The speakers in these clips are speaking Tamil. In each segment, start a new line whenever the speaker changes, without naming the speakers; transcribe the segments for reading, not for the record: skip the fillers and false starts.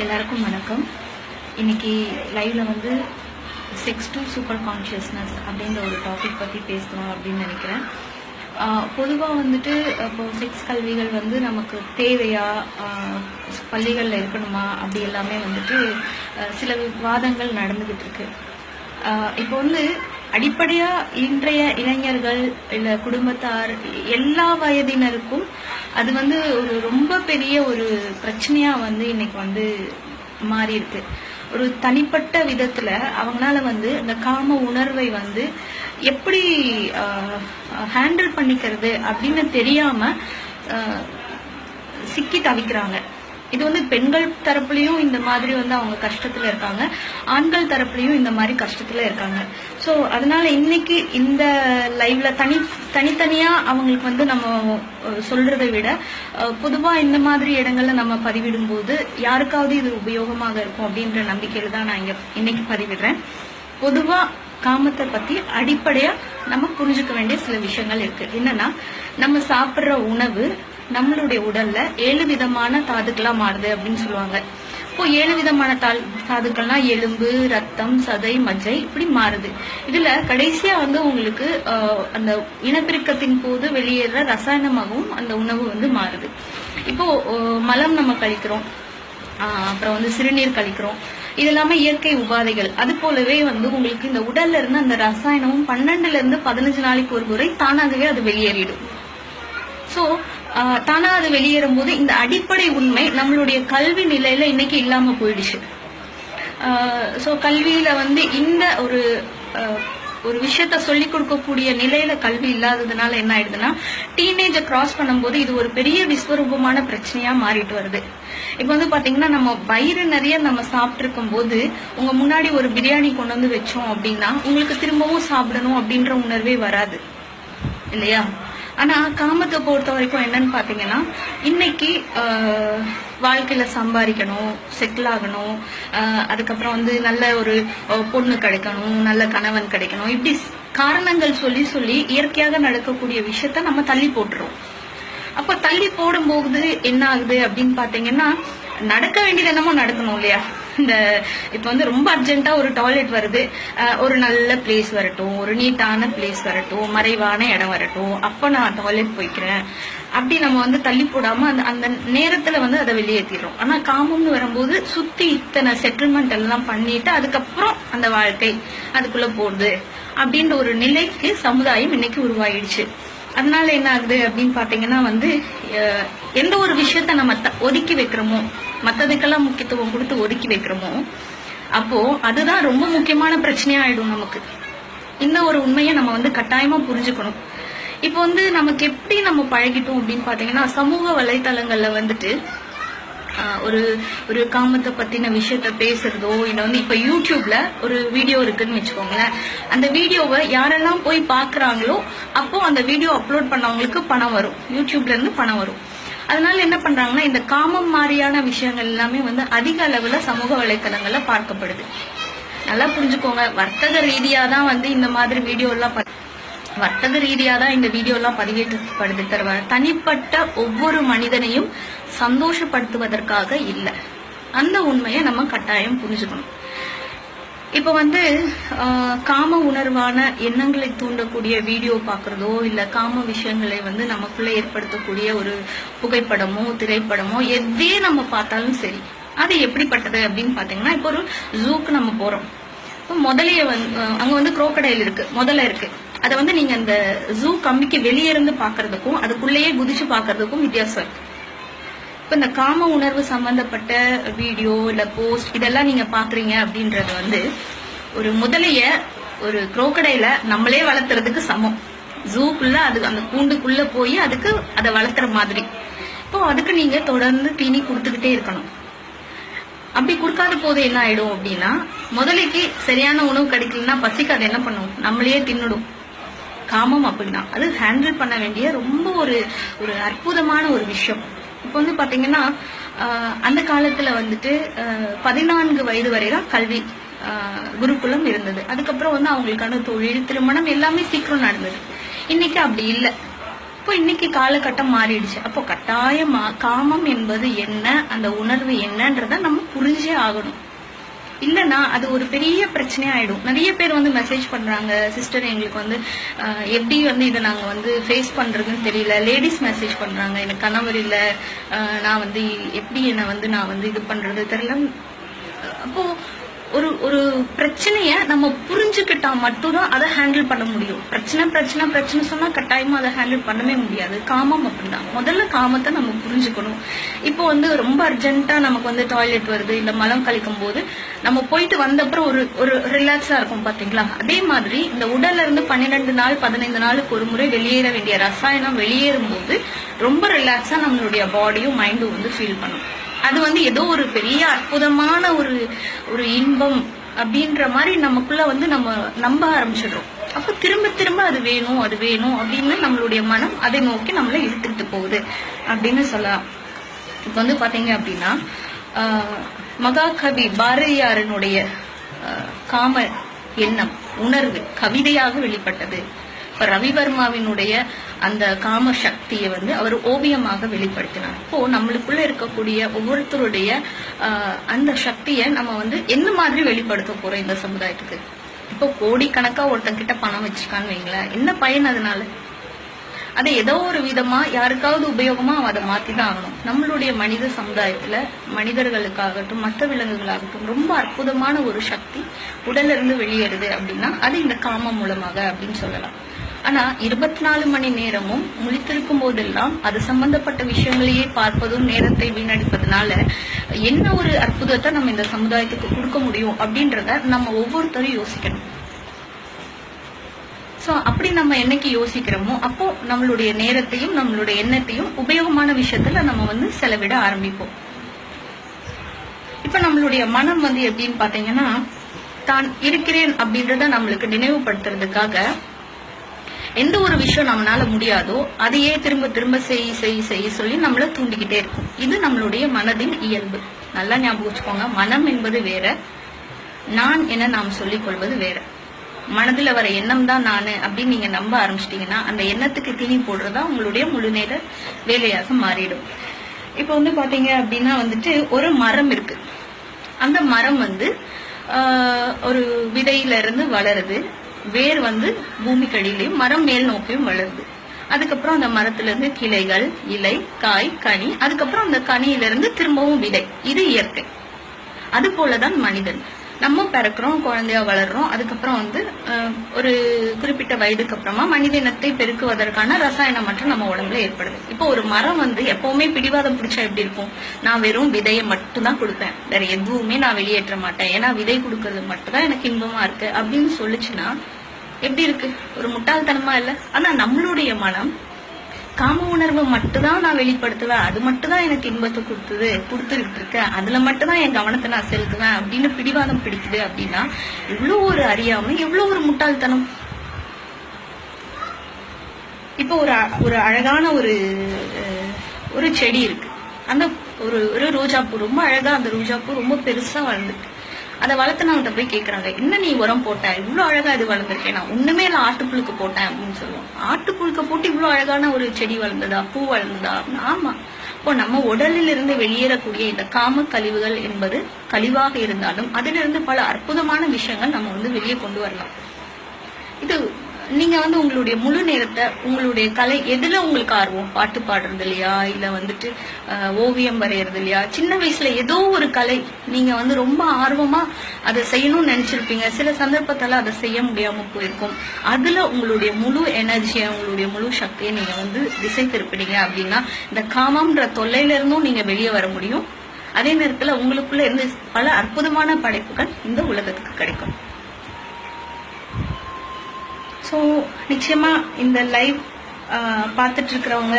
எல்லாருக்கும் வணக்கம். இன்னைக்கு லைவ்ல வந்து செக்ஸ் டு சூப்பர் கான்ஷியஸ்னஸ் அப்படின்ற ஒரு டாபிக் பற்றி பேசலாம் அப்படின்னு நினைக்கிறேன். பொதுவாக வந்துட்டு இப்போ செக்ஸ் கல்விகள் வந்து நமக்கு தேவையா, பள்ளிகளில் இருக்கணுமா, அப்படி எல்லாமே வந்துட்டு சில விவாதங்கள் நடந்துகிட்டு இருக்கு. இப்போ வந்து அடிப்படையா இன்றைய இளைஞர்கள் இல்ல குடும்பத்தார் எல்லா வயதினருக்கும் அது வந்து ஒரு ரொம்ப பெரிய ஒரு பிரச்சனையா வந்து இன்னைக்கு வந்து மாறி இருக்கு. ஒரு தனிப்பட்ட விதத்துல அவங்களால வந்து இந்த காம உணர்வை வந்து எப்படி ஹேண்டில் பண்ணிக்கிறது அப்படின்னு தெரியாம சிக்கி தவிக்கிறாங்க. இது வந்து பெண்கள் தரப்புலயும் இந்த மாதிரி வந்து அவங்க கஷ்டத்துல இருக்காங்க, ஆண்கள் தரப்புலயும் இந்த மாதிரி கஷ்டத்துல இருக்காங்க. ஸோ அதனால இன்னைக்கு இந்த லைவ்ல தனித்தனியா அவங்களுக்கு வந்து நம்ம சொல்றதை விட பொதுவா இந்த மாதிரி இடங்கள்ல நம்ம பதிவிடும் போது யாருக்காவது இது உபயோகமாக இருக்கும் அப்படின்ற நம்பிக்கையில தான் நான் இன்னைக்கு பதிவிடுறேன். பொதுவா காமத்தை பத்தி அடிப்படையா நம்ம புரிஞ்சுக்க வேண்டிய சில விஷயங்கள் இருக்கு. என்னன்னா, நம்ம சாப்பிடுற உணவு நம்மளுடைய உடல்ல 7 விதமான தாதுக்களா மாறுது அப்படின்னு சொல்லுவாங்க. இப்போ 7 விதமான தாதுக்கள்னா எலும்பு, ரத்தம், சதை, மஜ்ஜை இப்படி மாறுது. இதுல கடைசியா வந்து உங்களுக்கு அந்த இனப்பெருக்கத்தின் போது வெளியேற ரசாயனமாகவும் அந்த உணவு வந்து மாறுது. இப்போ மலம் நம்ம கழிக்கிறோம், அப்புறம் வந்து சிறுநீர் கழிக்கிறோம். இது எல்லாமே இயற்கை உபாதைகள். அது போலவே வந்து உங்களுக்கு இந்த உடல்ல இருந்து அந்த ரசாயனமும் 12ல இருந்து 15 நாளைக்கு ஒரு முறை தானாகவே அது வெளியேறிடும். ஸோ தானா அது வெளியேறும் போது இந்த அடிப்படை உண்மை நம்மளுடைய கல்வி நிலையில இன்னைக்கு இல்லாம போயிடுச்சு. ஸோ கல்வியில வந்து இந்த ஒரு விஷயத்த சொல்லி கொடுக்கக்கூடிய நிலையில கல்வி இல்லாததுனால என்ன ஆயிடுதுன்னா, டீனேஜை கிராஸ் பண்ணும்போது இது ஒரு பெரிய விஸ்வரூபமான பிரச்சனையா மாறிட்டு வருது. இப்ப வந்து பாத்தீங்கன்னா, நம்ம வயிறு நிறைய நம்ம சாப்பிட்டு இருக்கும் போது உங்க முன்னாடி ஒரு பிரியாணி கொண்டு வந்து வச்சோம் அப்படின்னா உங்களுக்கு திரும்பவும் சாப்பிடணும் அப்படின்ற உணர்வே வராது இல்லையா? ஆனா காமத்தை பொறுத்த வரைக்கும் என்னன்னு பாத்தீங்கன்னா, இன்னைக்கு வாழ்க்கையில சம்பாதிக்கணும், செட்டில் ஆகணும், அதுக்கப்புறம் வந்து நல்ல ஒரு பொண்ணு கிடைக்கணும், நல்ல கணவன் கிடைக்கணும், இப்படி காரணங்கள் சொல்லி சொல்லி இயற்கையாக நடக்கக்கூடிய விஷயத்த நம்ம தள்ளி போட்டுறோம். அப்ப தள்ளி போடும்போது என்ன ஆகுது அப்படின்னு பாத்தீங்கன்னா, நடக்க வேண்டியது என்னமோ நடக்கணும் இல்லையா? இப்ப வந்து ரொம்ப அர்ஜென்ட்டா ஒரு டாய்லெட் வருது, ஒரு நல்ல பிளேஸ் வரட்டும், ஒரு நீட்டான பிளேஸ் வரட்டும், மறைவான இடம் வரட்டும், அப்ப நான் டாய்லெட் போய்க்கிறேன் அப்படி நம்ம வந்து தள்ளி போடாம அந்த நேரத்துல வந்து அதை வெளியேற்றிடுறோம். ஆனா காமம்னு வரும்போது சுத்தி இத்தனை செட்டில்மெண்ட் எல்லாம் பண்ணிட்டு அதுக்கப்புறம் அந்த வாழ்க்கை அதுக்குள்ள போகுது அப்படின்ற ஒரு நிலைக்கு சமுதாயம் இன்னைக்கு உருவாயிடுச்சு. அதனால என்ன ஆகுது அப்படின்னு பாத்தீங்கன்னா வந்து, எந்த ஒரு விஷயத்த நம்ம ஒதுக்கி வைக்கிறோமோ, மற்றதுக்கெல்லாம் முக்கியத்துவம் கொடுத்து ஒதுக்கி வைக்கிறோமோ, அப்போ அதுதான் ரொம்ப முக்கியமான பிரச்சனையா ஆயிடும் நமக்கு. இந்த ஒரு உண்மையை நம்ம வந்து கட்டாயமா புரிஞ்சுக்கணும். இப்போ வந்து நமக்கு எப்படி நம்ம பழகிட்டோம் அப்படின்னு பாத்தீங்கன்னா, சமூக வலைத்தளங்கள்ல வந்துட்டு ஒரு காமத்தை பத்தின விஷயத்த பேசுறதோ, இல்ல வந்து இப்ப யூடியூப்ல ஒரு வீடியோ இருக்குன்னு வச்சுக்கோங்களேன், அந்த வீடியோவை யாரெல்லாம் போய் பாக்குறாங்களோ அப்போ அந்த வீடியோ அப்லோட் பண்ணவங்களுக்கு பணம் வரும், யூடியூப்ல இருந்து பணம் வரும். அதனால என்ன பண்றாங்கன்னா, இந்த காமம் மாதிரியான விஷயங்கள் எல்லாமே வந்து அதிக அளவுல சமூக வலைத்தளங்கள்ல பார்க்கப்படுது. நல்லா புரிஞ்சுக்கோங்க, வர்த்தக ரீதியா தான் வந்து இந்த மாதிரி வீடியோ எல்லாம் இந்த வீடியோ எல்லாம் பதிவேற்றப்படுது. தவிர தனிப்பட்ட ஒவ்வொரு மனிதனையும் சந்தோஷப்படுத்துவதற்காக இல்ல. அந்த உண்மையை நம்ம கட்டாயம் புரிஞ்சுக்கணும். இப்ப வந்து காம உணர்வான எண்ணங்களை தூண்டக்கூடிய வீடியோ பாக்குறதோ, இல்ல காம விஷயங்களை வந்து நமக்குள்ள ஏற்படுத்தக்கூடிய ஒரு புகைப்படமோ திரைப்படமோ எதே நம்ம பார்த்தாலும் சரி, அது எப்படிப்பட்டது அப்படின்னு பாத்தீங்கன்னா, இப்போ ஒரு ஜூக்கு நம்ம போறோம். இப்போ முதலைய அங்க வந்து குரோக்கடைல் இருக்கு, முதல்ல இருக்கு. அதை வந்து நீங்க அந்த ஜூ கம்பிக்கு வெளியே இருந்து பாக்குறதுக்கும் அதுக்குள்ளேயே குதிச்சு பாக்குறதுக்கும் வித்தியாசம் இருக்கு. இப்ப இந்த காம உணர்வு சம்பந்தப்பட்ட வீடியோ இல்ல போஸ்ட் இதெல்லாம் நீங்க பாக்குறீங்க அப்படின்றது வந்து, ஒரு முதலைய ஒரு குரோக்கடைல நம்மளே வளர்த்துறதுக்கு சமம். ஜூக்குள்ள அது அந்த கூண்டுக்குள்ள போய் அதுக்கு அதை வளர்த்துற மாதிரி. இப்போ அதுக்கு நீங்க தொடர்ந்து தீனி கொடுத்துக்கிட்டே இருக்கணும். அப்படி கொடுக்காத போது என்ன ஆயிடும் அப்படின்னா, முதலைக்கு சரியான உணவு கிடைக்கலன்னா பசிக்கு அது என்ன பண்ணும், நம்மளையே தின்னுடும். காமம் அப்படிதான், அது ஹேண்டில் பண்ண வேண்டிய ரொம்ப ஒரு அற்புதமான ஒரு விஷயம். இப்போ வந்து பாத்தீங்கன்னா, அந்த காலத்துல வந்துட்டு 14 வயது வரைதான் கல்வி குருகுலம் இருந்தது. அதுக்கப்புறம் வந்து அவங்களுக்கான தொழில், திருமணம் எல்லாமே சீக்கிரம் நடந்தது. இன்னைக்கு அப்படி இல்லை. இப்போ இன்னைக்கு காலகட்டம் மாறிடுச்சு. அப்போ கட்டாயமா காமம் என்பது என்ன, அந்த உணர்வு என்னன்றத நம்ம புரிஞ்சே ஆகணும். இல்லைன்னா அது ஒரு பெரிய பிரச்சனையா ஆயிடும். நிறைய பேர் வந்து மெசேஜ் பண்றாங்க, சிஸ்டர் எங்களுக்கு வந்து எப்படி வந்து இதை நாங்க வந்து ஃபேஸ் பண்றதுன்னு தெரியல. லேடிஸ் மெசேஜ் பண்றாங்க, எனக்கு கணவர் இல்ல, நான் வந்து எப்படி என்ன வந்து நான் வந்து இது பண்றது தெரியல. அப்போ ஒரு ஒரு பிரச்சனைய நம்ம புரிஞ்சுக்கிட்டா மட்டும்தான் அதை ஹேண்டில் பண்ண முடியும். பிரச்சனை சொன்னா கட்டாயமா அதை ஹேண்டில் பண்ணவே முடியாது. காமம் அப்படிதான். முதல்ல காமத்தை நம்ம புரிஞ்சுக்கணும். இப்போ வந்து ரொம்ப அர்ஜென்ட்டா நமக்கு வந்து டாய்லெட் வருது, இல்ல மலம் கழிக்கும் போது நம்ம போயிட்டு வந்த அப்புறம் ஒரு ரிலாக்ஸா இருக்கும் பாத்தீங்களா. அதே மாதிரி இந்த உடல்ல இருந்து 12 நாள் 15 நாளுக்கு ஒரு முறை வெளியேற வேண்டிய ரசாயனம் வெளியேறும் போது ரொம்ப ரிலாக்ஸா நம்மளுடைய பாடியும் மைண்டும் வந்து ஃபீல் பண்ணும். அது வந்து ஏதோ ஒரு பெரிய அற்புதமான ஒரு இன்பம் அப்படின்ற மாதிரி நமக்குள்ள வந்து நம்ம நம்ப ஆரம்பிச்சிடுறோம். அப்ப திரும்ப திரும்ப அது வேணும் அப்படின்னு நம்மளுடைய மனம் அதை நோக்கி நம்மள இழுத்துட்டு போகுது அப்படின்னு சொல்லலாம். இப்ப வந்து பாத்தீங்க அப்படின்னா மகாகவி பாரதியாரனுடைய காம எண்ணம் உணர்வு கவிதையாக வெளிப்பட்டது. இப்ப ரவிவர்மாவினுடைய அந்த காம சக்தியை வந்து அவர் ஓவியமாக வெளிப்படுத்தினார். இப்போ நம்மளுக்குள்ள இருக்கக்கூடிய ஒவ்வொருத்தருடைய அந்த சக்தியை நம்ம வந்து என்ன மாதிரி வெளிப்படுத்த போறோம் இந்த சமுதாயத்துக்கு. இப்போ கோடிக்கணக்கா ஒருத்தங்கிட்ட பணம் வச்சுக்கான்னு வைங்களேன், என்ன பயன் அதனால? அதை ஏதோ ஒரு விதமா யாருக்காவது உபயோகமா அதை மாத்திதான் ஆகணும். நம்மளுடைய மனித சமுதாயத்துல மனிதர்களுக்காகட்டும் மற்ற விலங்குகளாகட்டும் ரொம்ப அற்புதமான ஒரு சக்தி உடல்ல இருந்து வெளியேறுது அப்படின்னா அது இந்த காமம் மூலமாக அப்படின்னு சொல்லலாம். ஆனா 24 மணி நேரமும் முழித்திருக்கும் போதெல்லாம் அது சம்பந்தப்பட்ட விஷயங்களையே பார்ப்பதும் நேரத்தை வீணடிப்பதனால என்ன ஒரு அற்புதத்தை நம்ம இந்த சமுதாயத்துக்கு கொடுக்க முடியும் அப்படின்றத நம்ம ஒவ்வொருத்தரும் யோசிக்கணும். சோ அப்படி நம்ம என்னைக்கு யோசிக்கிறோமோ அப்போ நம்மளுடைய நேரத்தையும் நம்மளுடைய எண்ணத்தையும் உபயோகமான விஷயத்துல நம்ம வந்து செலவிட ஆரம்பிப்போம். இப்ப நம்மளுடைய மனம் வந்து எப்படின்னு பாத்தீங்கன்னா, தான் இருக்கிறேன் அப்படின்றத நம்மளுக்கு நினைவுபடுத்துறதுக்காக எந்த ஒரு விஷயம் நம்மளால முடியாதோ அதையே திரும்ப திரும்ப செய்ய சொல்லி நம்மள தூண்டிக்கிட்டே இருக்கும். இது நம்மளுடைய மனதின் இயல்பு. நல்லா ஞாபகம் வச்சுக்கோங்க, மனம் என்பது வேற, நான் என நாம் சொல்லிக் கொள்வது வேற. மனதுல வர எண்ணம் தான் நானு அப்படின்னு நீங்க நம்ப ஆரம்பிச்சிட்டீங்கன்னா அந்த எண்ணத்துக்கு தீனி போடுறதா உங்களுடைய முழு நேர வேலையாக மாறிடும். இப்ப வந்து பாத்தீங்க அப்படின்னா வந்துட்டு ஒரு மரம் இருக்கு. அந்த மரம் வந்து ஒரு விதையில இருந்து வளருது. வேர் வந்து பூமிக்கடியிலையும் மரம் மேல் நோக்கியும் வளருது. அதுக்கப்புறம் அந்த மரத்துல இருந்து கிளைகள், இலை, காய், கனி, அதுக்கப்புறம் அந்த கனியிலிருந்து திரும்பவும் விதை. இது இயற்கை. அது போலதான் மனிதன். நம்ம பிறக்கிறோம், குழந்தையா வளர்றோம். அதுக்கப்புறம் வந்து ஒரு குறிப்பிட்ட வயதுக்கு அப்புறமா மனித இனத்தை பெருக்குவதற்கான ரசாயனம் மட்டும் நம்ம உடம்புல ஏற்படுது. இப்போ ஒரு மரம் வந்து எப்பவுமே பிடிவாதம் பிடிச்சா எப்படி இருக்கும்? நான் வெறும் விதையை மட்டும் தான் கொடுப்பேன், வேற எதுவுமே நான் வெளியேற்ற மாட்டேன், ஏன்னா விதை கொடுக்கறது மட்டும் தான் எனக்கு இன்பமா இருக்கு அப்படின்னு சொல்லுச்சுன்னா எப்படி இருக்கு? ஒரு முட்டாள்தனமா இல்ல? ஆனா நம்மளுடைய மனம் காம உணர்வு மட்டும்தான் நான் வெளிப்படுத்துவேன், அது மட்டும்தான் எனக்கு இன்பத்தை கொடுத்துக்கிட்டு இருக்கேன், அதுல மட்டும்தான் என் கவனத்தை நான் செலுத்துவேன் அப்படின்னு பிடிவாதம் பிடிக்குது அப்படின்னா எவ்வளவு ஒரு அறியாமை, எவ்வளவு ஒரு முட்டாள்தனம். இப்போ ஒரு அழகான ஒரு செடி இருக்கு. அந்த ஒரு ரோஜாப்பூ ரொம்ப அழகா, அந்த ரோஜாப்பூ ரொம்ப பெருசா வளர்ந்துருக்கு. அதை வளர்த்துனவங்க போய் கேக்குறாங்க, என்ன நீ உரம் போட்ட, இவ்வளவு அழகா இது வளர்ந்துருக்கேன்? நான் ஒண்ணுமே இல்ல, ஆட்டுப்புழுக்க போட்டேன் அப்படின்னு சொல்லுவோம். ஆட்டுப்புழுக்க போட்டு இவ்வளவு அழகான ஒரு செடி வளர்ந்ததா, பூ வளர்ந்ததா? ஆமா. இப்போ நம்ம உடலில் இருந்து வெளியேறக்கூடிய இந்த காம கழிவுகள் என்பது கழிவாக இருந்தாலும் அதிலிருந்து பல அற்புதமான விஷயங்கள் நம்ம வந்து வெளியே கொண்டு வரலாம். இது நீங்க வந்து உங்களுடைய முழு நேரத்தை உங்களுடைய கலை எதுல உங்களுக்கு ஆர்வம்? பாட்டு பாடுறது இல்லையா, இல்ல வந்துட்டு ஓவியம் வரைகிறது இல்லையா? சின்ன வயசுல ஏதோ ஒரு கலை நீங்க வந்து ரொம்ப ஆர்வமா அதை செய்யணும்னு நினைச்சிருப்பீங்க. சில சந்தர்ப்பத்தால அதை செய்ய முடியாம போயிருக்கும். அதுல உங்களுடைய முழு எனர்ஜியை, உங்களுடைய முழு சக்தியை நீங்க வந்து திசை திருப்பினீங்க அப்படின்னா இந்த காமம்ன்ற தொல்லையில இருந்தும் நீங்க வெளியே வர முடியும். அதே நேரத்துல உங்களுக்குள்ள இருந்து பல அற்புதமான படைப்புகள் இந்த உலகத்துக்கு கிடைக்கும். ஸோ நிச்சயமா இந்த லைவ் பார்த்துட்டு இருக்கிறவங்க,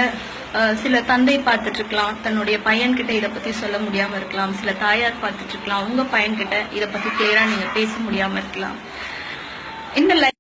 சில தந்தை பார்த்துட்டு இருக்கலாம், தன்னுடைய பையன்கிட்ட இதை பத்தி சொல்ல முடியாம இருக்கலாம். சில தாயார் பார்த்துட்டு இருக்கலாம், உங்க பையன்கிட்ட இதை பத்தி கிளியரா நீங்க பேச முடியாம இருக்கலாம். இந்த லைவ்